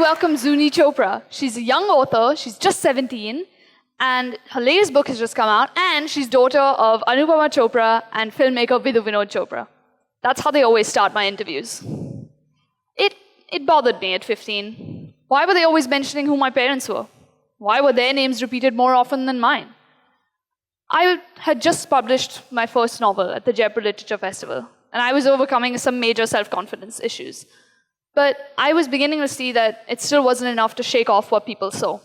welcome Zuni Chopra. She's a young author, she's just 17, and her latest book has just come out, and she's daughter of Anupama Chopra and filmmaker Vidhu Vinod Chopra. That's how they always start my interviews. It bothered me at 15. Why were they always mentioning who my parents were? Why were their names repeated more often than mine? I had just published my first novel at the Jaipur Literature Festival, and I was overcoming some major self-confidence issues. But I was beginning to see that it still wasn't enough to shake off what people saw.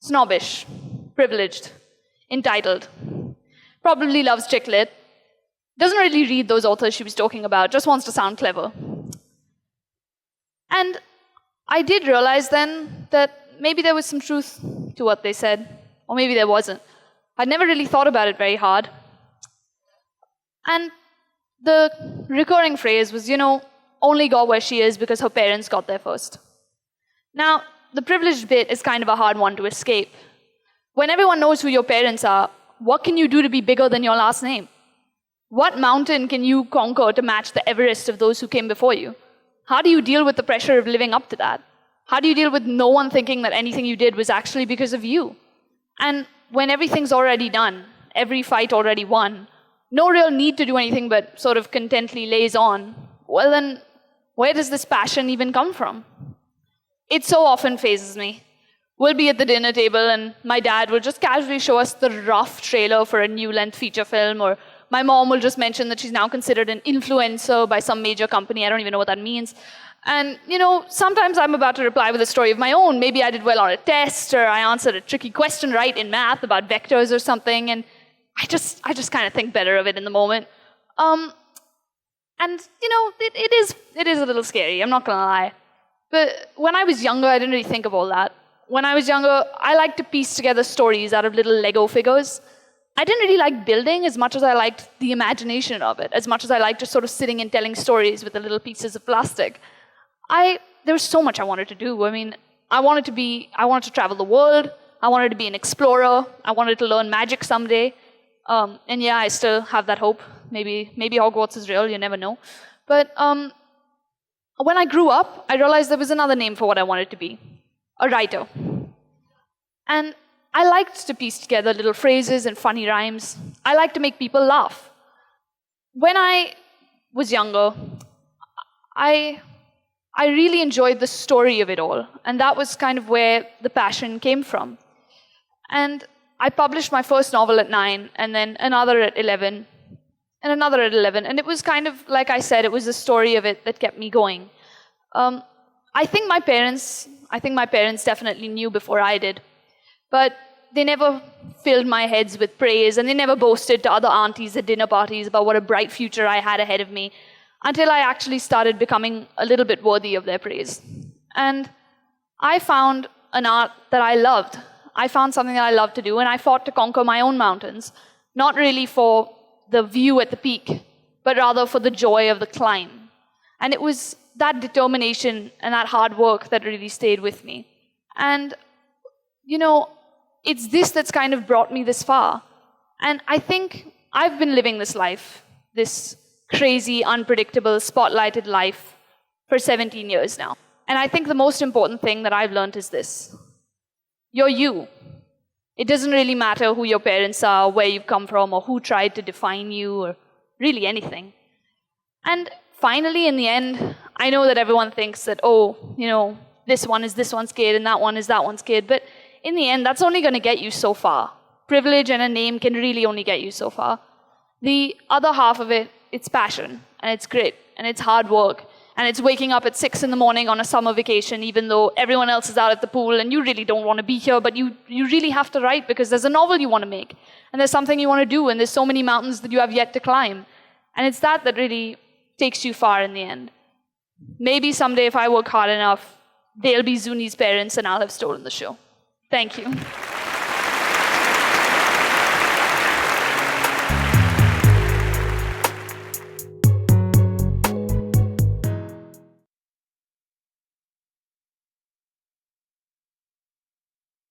Snobbish, privileged, entitled, probably loves chick lit, doesn't really read those authors she was talking about, just wants to sound clever. And I did realize then that maybe there was some truth to what they said, or maybe there wasn't. I'd never really thought about it very hard. And the recurring phrase was, only got where she is because her parents got there first. Now, the privileged bit is kind of a hard one to escape. When everyone knows who your parents are, what can you do to be bigger than your last name? What mountain can you conquer to match the Everest of those who came before you? How do you deal with the pressure of living up to that? How do you deal with no one thinking that anything you did was actually because of you? And when everything's already done, every fight already won, no real need to do anything but sort of contently laze on, well then, where does this passion even come from? It so often phases me. We'll be at the dinner table and my dad will just casually show us the rough trailer for a new-length feature film, or my mom will just mention that she's now considered an influencer by some major company. I don't even know what that means. And, sometimes I'm about to reply with a story of my own. Maybe I did well on a test, or I answered a tricky question right in math about vectors or something, and I just kind of think better of it in the moment. And, it is a little scary, I'm not going to lie. But when I was younger, I didn't really think of all that. When I was younger, I liked to piece together stories out of little Lego figures. I didn't really like building as much as I liked the imagination of it, as much as I liked just sort of sitting and telling stories with the little pieces of plastic. There was so much I wanted to do. I wanted to travel the world. I wanted to be an explorer. I wanted to learn magic someday. And yeah, I still have that hope. Maybe Hogwarts is real, you never know. But when I grew up, I realized there was another name for what I wanted to be, a writer. And I liked to piece together little phrases and funny rhymes. I liked to make people laugh. When I was younger, I really enjoyed the story of it all, and that was kind of where the passion came from. And I published my first novel at 9, and then another at 11, and another at 11. And it was kind of, like I said, it was the story of it that kept me going. I think my parents definitely knew before I did. But they never filled my heads with praise, and they never boasted to other aunties at dinner parties about what a bright future I had ahead of me, until I actually started becoming a little bit worthy of their praise. And I found an art that I loved. I found something that I loved to do, and I fought to conquer my own mountains, not really for the view at the peak, but rather for the joy of the climb. And it was that determination and that hard work that really stayed with me. And, it's this that's kind of brought me this far. And I think I've been living this life, this crazy, unpredictable, spotlighted life for 17 years now. And I think the most important thing that I've learned is this. You're you. It doesn't really matter who your parents are, where you've come from, or who tried to define you, or really anything. And finally, in the end, I know that everyone thinks that, this one is this one's kid, and that one is that one's kid. But in the end, that's only going to get you so far. Privilege and a name can really only get you so far. The other half of it, it's passion, and it's grit, and it's hard work, and it's waking up at 6 in the morning on a summer vacation, even though everyone else is out at the pool, and you really don't want to be here, but you really have to write because there's a novel you want to make, and there's something you want to do, and there's so many mountains that you have yet to climb. And it's that really takes you far in the end. Maybe someday, if I work hard enough, they'll be Zuni's parents, and I'll have stolen the show. Thank you.